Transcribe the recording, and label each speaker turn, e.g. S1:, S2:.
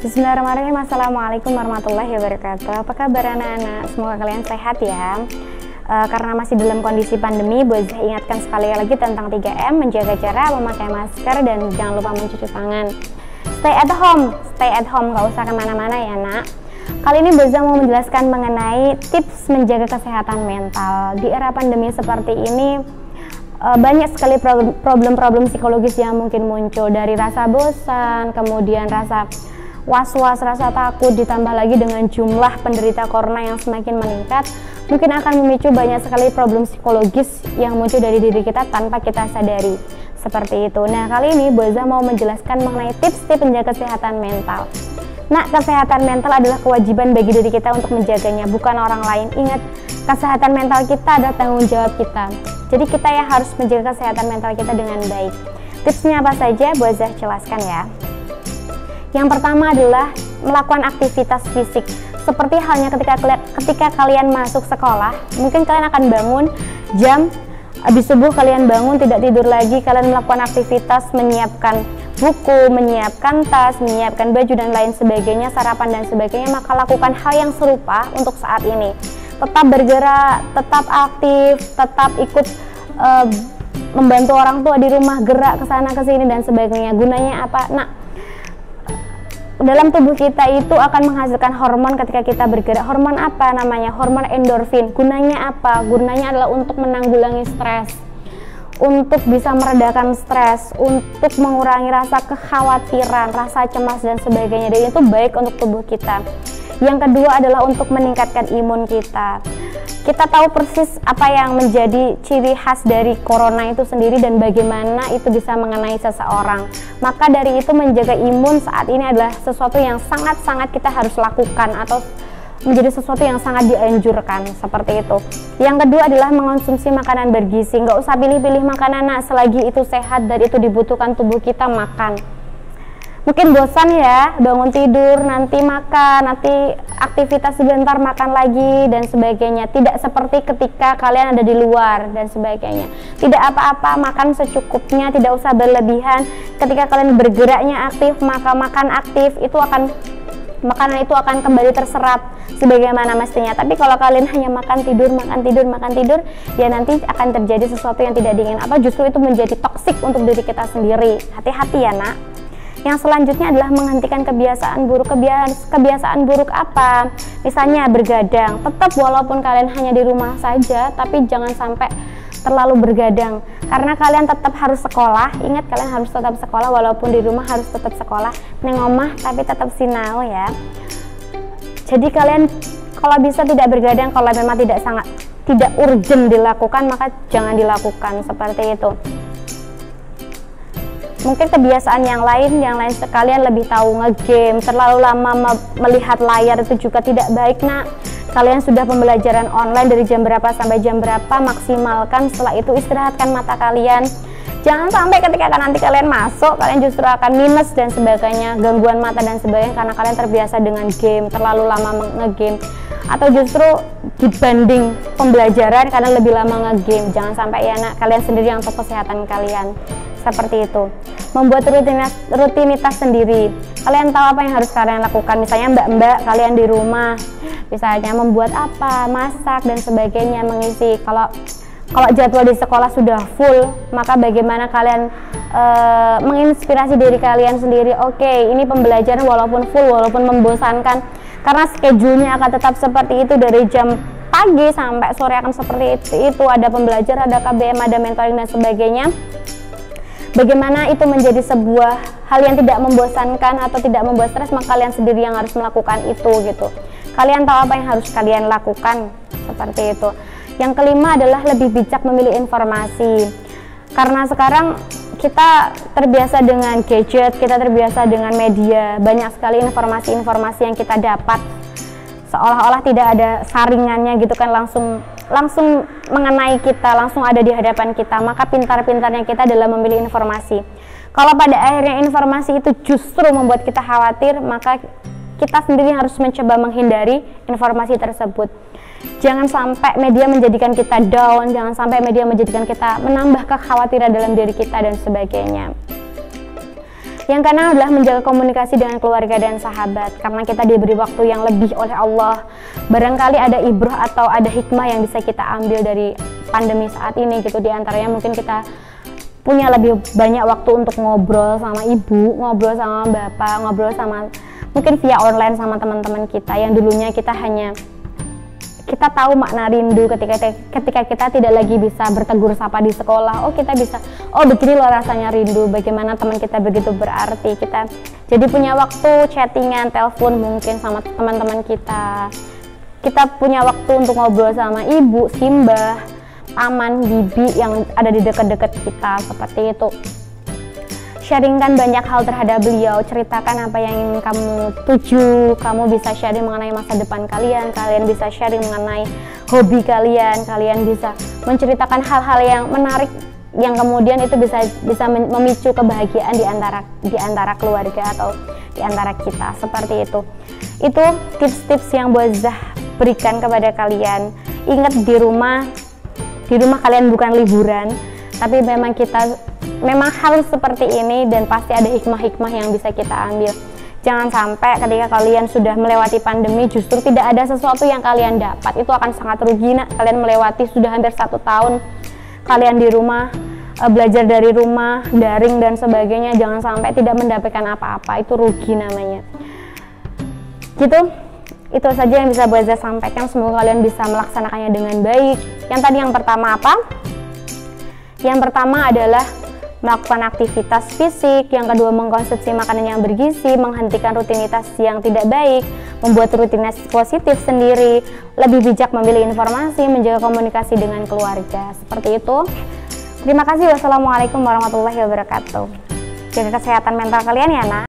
S1: Bismillahirrahmanirrahim. Assalamualaikum warahmatullahi wabarakatuh. Apa kabar anak-anak? Semoga kalian sehat ya. Karena masih dalam kondisi pandemi, Boazah ingatkan sekali lagi tentang 3M, menjaga jarak, memakai masker, dan jangan lupa mencuci tangan. Stay at home, gak usah kemana-mana ya nak. Kali ini Boazah mau menjelaskan mengenai tips menjaga kesehatan mental. Di era pandemi seperti ini, banyak sekali problem-problem psikologis yang mungkin muncul, dari rasa bosan, kemudian rasa was-was, rasa takut, ditambah lagi dengan jumlah penderita corona yang semakin meningkat, mungkin akan memicu banyak sekali problem psikologis yang muncul dari diri kita tanpa kita sadari. Seperti itu. Nah, kali ini Boazah mau menjelaskan mengenai tips-tips menjaga kesehatan mental. Nah, kesehatan mental adalah kewajiban bagi diri kita untuk menjaganya, bukan orang lain. Ingat, kesehatan mental kita adalah tanggung jawab kita. Jadi kita yang harus menjaga kesehatan mental kita dengan baik. Tipsnya apa saja? Boazah jelaskan ya. Yang pertama adalah melakukan aktivitas fisik. Seperti halnya ketika kalian masuk sekolah, mungkin kalian akan bangun jam habis subuh, kalian bangun tidak tidur lagi, kalian melakukan aktivitas, menyiapkan buku, menyiapkan tas, menyiapkan baju dan lain sebagainya, sarapan dan sebagainya, maka lakukan hal yang serupa untuk saat ini. Tetap bergerak, tetap aktif, tetap ikut membantu orang tua di rumah, gerak ke sana ke sini dan sebagainya. Gunanya apa? Nah, dalam tubuh kita itu akan menghasilkan hormon ketika kita bergerak. Hormon apa namanya? Hormon endorfin. Gunanya apa? Gunanya adalah untuk menanggulangi stres, untuk bisa meredakan stres, untuk mengurangi rasa kekhawatiran, rasa cemas dan sebagainya. Dan itu baik untuk tubuh kita. Yang kedua adalah untuk meningkatkan imun kita. Kita tahu persis apa yang menjadi ciri khas dari corona itu sendiri dan bagaimana itu bisa mengenai seseorang. Maka dari itu menjaga imun saat ini adalah sesuatu yang sangat-sangat kita harus lakukan atau menjadi sesuatu yang sangat dianjurkan, seperti itu. Yang kedua adalah mengonsumsi makanan bergizi. Nggak usah pilih-pilih makanan, nah, selagi itu sehat dan itu dibutuhkan tubuh kita, makan. Mungkin bosan ya, bangun tidur, nanti makan, nanti aktivitas sebentar, makan lagi dan sebagainya. Tidak seperti ketika kalian ada di luar dan sebagainya. Tidak apa-apa, makan secukupnya, tidak usah berlebihan. Ketika kalian bergeraknya aktif, maka makan aktif, makanan itu akan kembali terserap sebagaimana mestinya. Tapi kalau kalian hanya makan tidur, ya nanti akan terjadi sesuatu yang tidak diinginkan. Justru itu menjadi toksik untuk diri kita sendiri. Hati-hati ya nak. Yang selanjutnya adalah menghentikan kebiasaan buruk. Kebiasaan buruk apa? Misalnya bergadang. Tetap walaupun kalian hanya di rumah saja, tapi jangan sampai terlalu bergadang. Karena kalian tetap harus sekolah. Ingat, kalian harus tetap sekolah walaupun di rumah harus tetap sekolah. Neng omah tapi tetap sinau ya. Jadi kalian kalau bisa tidak bergadang, kalau memang tidak urgent dilakukan, maka jangan dilakukan seperti itu. Mungkin kebiasaan yang lain sekalian lebih tahu ngegame, terlalu lama melihat layar itu juga tidak baik nak. Kalian sudah pembelajaran online dari jam berapa sampai jam berapa, maksimalkan, setelah itu istirahatkan mata kalian. Jangan sampai ketika nanti kalian masuk, kalian justru akan minus dan sebagainya, gangguan mata dan sebagainya karena kalian terbiasa dengan game, terlalu lama ngegame. Atau justru dibanding pembelajaran karena lebih lama ngegame. Jangan sampai ya nak, kalian sendiri yang untuk kesehatan kalian. Seperti itu. Membuat rutinitas sendiri. Kalian tahu apa yang harus kalian lakukan. Misalnya mbak-mbak kalian di rumah, misalnya membuat apa, masak dan sebagainya, mengisi. Kalau jadwal di sekolah sudah full, maka bagaimana kalian menginspirasi diri kalian sendiri. Oke, ini pembelajaran walaupun full, walaupun membosankan, karena schedule-nya akan tetap seperti itu dari jam pagi sampai sore akan seperti itu. Ada pembelajaran, ada KBM, ada mentoring dan sebagainya. Bagaimana itu menjadi sebuah hal yang tidak membosankan atau tidak membuat stres, maka kalian sendiri yang harus melakukan itu gitu. Kalian tahu apa yang harus kalian lakukan, seperti itu. Yang kelima adalah lebih bijak memilih informasi. Karena sekarang kita terbiasa dengan gadget, kita terbiasa dengan media, banyak sekali informasi-informasi yang kita dapat. Seolah-olah tidak ada saringannya gitu kan, langsung mengenai kita, langsung ada di hadapan kita. Maka pintar-pintarnya kita dalam memilih informasi. Kalau pada akhirnya informasi itu justru membuat kita khawatir, maka kita sendiri harus mencoba menghindari informasi tersebut. Jangan sampai media menjadikan kita down, jangan sampai media menjadikan kita menambah kekhawatiran dalam diri kita dan sebagainya. Yang keenam adalah menjaga komunikasi dengan keluarga dan sahabat, karena kita diberi waktu yang lebih oleh Allah. Barangkali ada ibrah atau ada hikmah yang bisa kita ambil dari pandemi saat ini gitu. Di antaranya mungkin kita punya lebih banyak waktu untuk ngobrol sama ibu, ngobrol sama bapak, ngobrol sama mungkin via online sama teman-teman kita yang dulunya kita tahu makna rindu ketika kita tidak lagi bisa bertegur sapa di sekolah. Oh, kita bisa, oh begini loh rasanya rindu, bagaimana teman kita begitu berarti. Kita jadi punya waktu chattingan, telepon mungkin sama teman-teman kita. Kita punya waktu untuk ngobrol sama ibu, simbah, paman, bibi yang ada di dekat-dekat kita, seperti itu. Sharingkan banyak hal terhadap beliau, ceritakan apa yang ingin kamu tuju, kamu bisa sharing mengenai masa depan kalian bisa sharing mengenai hobi kalian bisa menceritakan hal-hal yang menarik yang kemudian itu bisa memicu kebahagiaan di antara keluarga atau di antara kita, seperti itu. Itu tips-tips yang Zah berikan kepada kalian. Ingat di rumah kalian bukan liburan, tapi memang harus seperti ini dan pasti ada hikmah-hikmah yang bisa kita ambil. Jangan sampai ketika kalian sudah melewati pandemi justru tidak ada sesuatu yang kalian dapat. Itu akan sangat rugi. Kalian melewati sudah hampir 1 tahun kalian di rumah, belajar dari rumah, daring dan sebagainya. Jangan sampai tidak mendapatkan apa-apa, itu rugi namanya. Gitu. Itu saja yang bisa Zah sampaikan. Semoga kalian bisa melaksanakannya dengan baik. Yang pertama apa? Yang pertama adalah melakukan aktivitas fisik, yang kedua mengkonsumsi makanan yang bergizi, menghentikan rutinitas yang tidak baik, membuat rutinitas positif sendiri, lebih bijak memilih informasi, menjaga komunikasi dengan keluarga. Seperti itu. Terima kasih. Wassalamualaikum warahmatullahi wabarakatuh. Jaga kesehatan mental kalian ya, Nak.